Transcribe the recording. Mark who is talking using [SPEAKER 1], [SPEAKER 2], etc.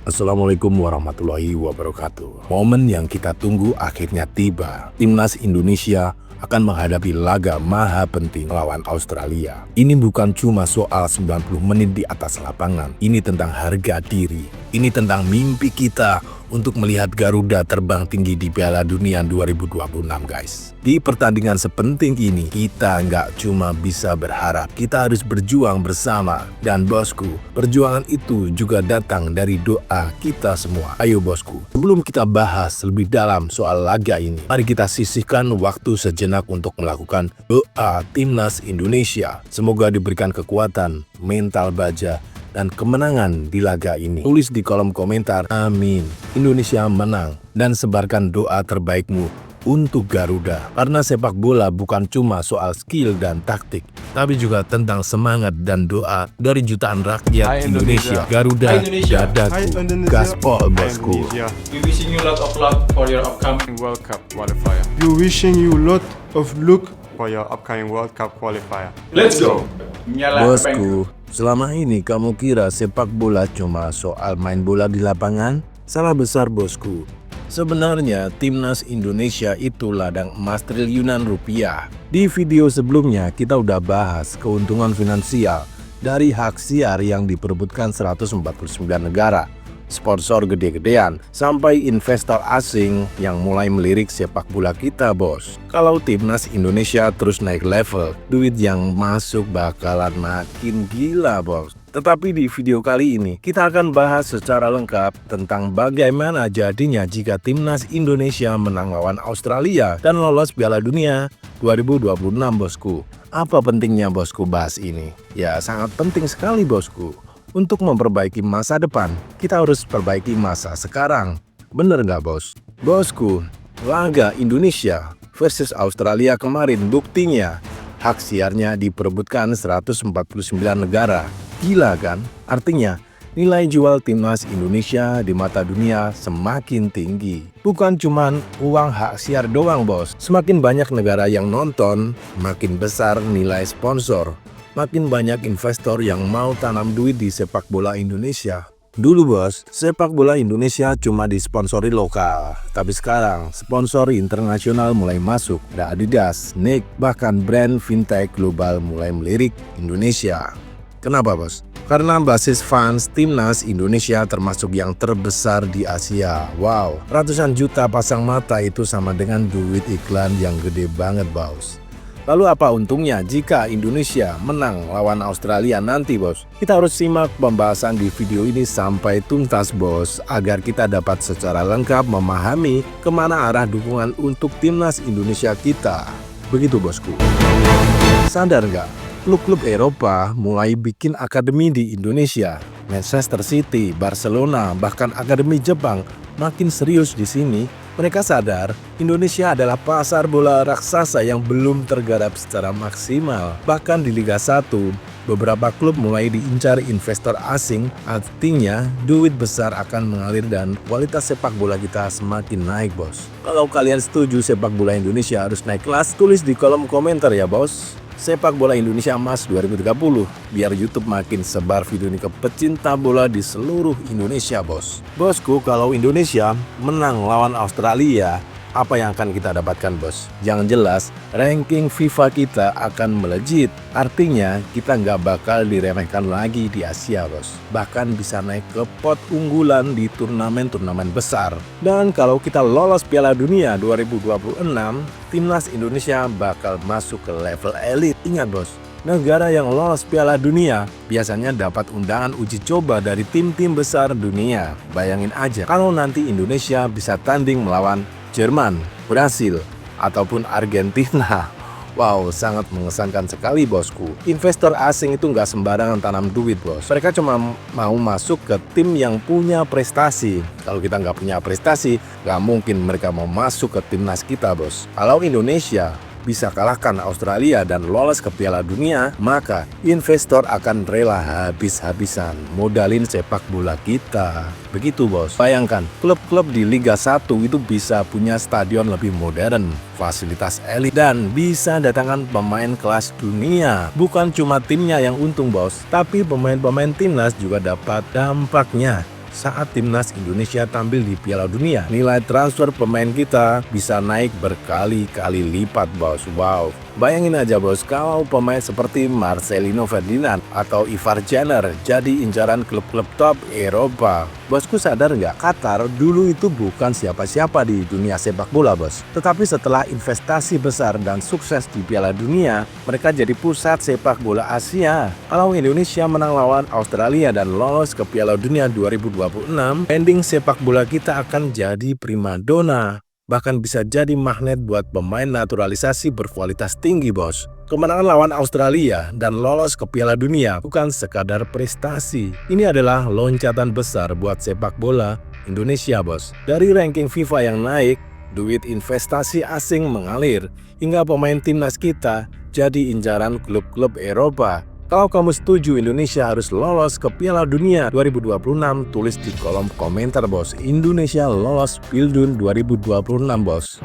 [SPEAKER 1] Assalamualaikum warahmatullahi wabarakatuh. Momen yang kita tunggu akhirnya tiba. Timnas Indonesia akan menghadapi laga maha penting melawan Australia. Ini bukan cuma soal 90 menit di atas lapangan. Ini tentang harga diri. Ini tentang mimpi kita untuk melihat Garuda terbang tinggi di Piala Dunia 2026, guys. Di pertandingan sepenting ini, kita nggak cuma bisa berharap, kita harus berjuang bersama. Dan bosku, perjuangan itu juga datang dari doa kita semua. Ayo bosku, sebelum kita bahas lebih dalam soal laga ini, mari kita sisihkan waktu sejenak untuk melakukan doa Timnas Indonesia. Semoga diberikan kekuatan, mental baja, dan kemenangan di laga ini. Tulis di kolom komentar, amin, Indonesia menang, dan sebarkan doa terbaikmu untuk Garuda. Karena sepak bola bukan cuma soal skill dan taktik, tapi juga tentang semangat dan doa dari jutaan rakyat Indonesia. Garuda, dadaku, gaspol bosku.
[SPEAKER 2] We wishing you lot of luck for your upcoming
[SPEAKER 3] World Cup qualifier.
[SPEAKER 4] We wishing you lot of luck
[SPEAKER 3] For your upcoming World Cup qualifier.
[SPEAKER 2] Let's go. Nyala
[SPEAKER 1] Bosku, selama ini kamu kira sepak bola cuma soal main bola di lapangan? Salah besar bosku. Sebenarnya Timnas Indonesia itu ladang emas triliunan rupiah. Di video sebelumnya kita udah bahas keuntungan finansial dari hak siar yang diperebutkan 149 negara, sponsor gede-gedean, sampai investor asing yang mulai melirik sepak bola kita, bos. Kalau Timnas Indonesia terus naik level, duit yang masuk bakalan makin gila, bos. Tetapi di video kali ini, kita akan bahas secara lengkap tentang bagaimana jadinya jika Timnas Indonesia menang lawan Australia dan lolos Piala Dunia 2026, bosku. Apa pentingnya bosku bahas ini? Ya, sangat penting sekali, bosku. Untuk memperbaiki masa depan, kita harus perbaiki masa sekarang. Bener nggak, bos? Bosku, laga Indonesia versus Australia kemarin buktinya hak siarnya diperebutkan 149 negara. Gila kan? Artinya, nilai jual Timnas Indonesia di mata dunia semakin tinggi. Bukan cuman uang hak siar doang, bos. Semakin banyak negara yang nonton, makin besar nilai sponsor. Makin banyak investor yang mau tanam duit di sepak bola Indonesia. Dulu bos, sepak bola Indonesia cuma disponsori lokal. Tapi sekarang, sponsor internasional mulai masuk. Ada Adidas, Nike, bahkan brand fintech global mulai melirik Indonesia. Kenapa bos? Karena basis fans Timnas Indonesia termasuk yang terbesar di Asia. Wow, ratusan juta pasang mata itu sama dengan duit iklan yang gede banget, bos. Lalu apa untungnya jika Indonesia menang lawan Australia nanti, bos? Kita harus simak pembahasan di video ini sampai tuntas, bos, agar kita dapat secara lengkap memahami kemana arah dukungan untuk Timnas Indonesia kita. Begitu, bosku. Sadar nggak? Klub-klub Eropa mulai bikin akademi di Indonesia. Manchester City, Barcelona, bahkan akademi Jepang makin serius di sini. Mereka sadar Indonesia adalah pasar bola raksasa yang belum tergarap secara maksimal. Bahkan di Liga 1, beberapa klub mulai diincar investor asing. Artinya, duit besar akan mengalir dan kualitas sepak bola kita semakin naik, bos. Kalau kalian setuju sepak bola Indonesia harus naik kelas, tulis di kolom komentar ya, bos. Sepak bola Indonesia emas 2030, biar YouTube makin sebar video ini ke pecinta bola di seluruh Indonesia, bos. Bosku, kalau Indonesia menang lawan Australia, apa yang akan kita dapatkan, bos? Yang jelas, ranking FIFA kita akan melejit. Artinya, kita nggak bakal diremehkan lagi di Asia, bos. Bahkan bisa naik ke pot unggulan di turnamen-turnamen besar. Dan kalau kita lolos Piala Dunia 2026, Timnas Indonesia bakal masuk ke level elit. Ingat, bos, negara yang lolos Piala Dunia biasanya dapat undangan uji coba dari tim-tim besar dunia. Bayangin aja, kalau nanti Indonesia bisa tanding melawan Jerman, Brasil, ataupun Argentina. Wow, sangat mengesankan sekali, bosku. Investor asing itu nggak sembarangan tanam duit, bos. Mereka cuma mau masuk ke tim yang punya prestasi. Kalau kita nggak punya prestasi, nggak mungkin mereka mau masuk ke timnas kita, bos. Kalau Indonesia bisa kalahkan Australia dan lolos ke Piala Dunia, maka investor akan rela habis-habisan modalin sepak bola kita. Begitu, bos. Bayangkan, klub-klub di Liga 1 itu bisa punya stadion lebih modern, fasilitas elit, dan bisa datangkan pemain kelas dunia. Bukan cuma timnya yang untung, bos, tapi pemain-pemain timnas juga dapat dampaknya. saat timnas Indonesia tampil di Piala Dunia. Nilai transfer pemain kita bisa naik berkali-kali lipat, bos. Wow. Bayangin aja, bos, kalau pemain seperti Marcelino Ferdinand atau Ivar Jenner jadi incaran klub-klub top Eropa. Bosku, sadar nggak? Qatar dulu itu bukan siapa-siapa di dunia sepak bola, bos. Tetapi setelah investasi besar dan sukses di Piala Dunia, mereka jadi pusat sepak bola Asia. Kalau Indonesia menang lawan Australia dan lolos ke Piala Dunia 2026, ending sepak bola kita akan jadi primadona. Bahkan bisa jadi magnet buat pemain naturalisasi berkualitas tinggi, bos. Kemenangan lawan Australia dan lolos ke Piala Dunia bukan sekadar prestasi. Ini adalah loncatan besar buat sepak bola Indonesia, bos. Dari ranking FIFA yang naik, duit investasi asing mengalir, hingga pemain timnas kita jadi incaran klub-klub Eropa. Kalau kamu setuju Indonesia harus lolos ke Piala Dunia 2026, tulis di kolom komentar, bos. Indonesia lolos Pildun 2026, bos.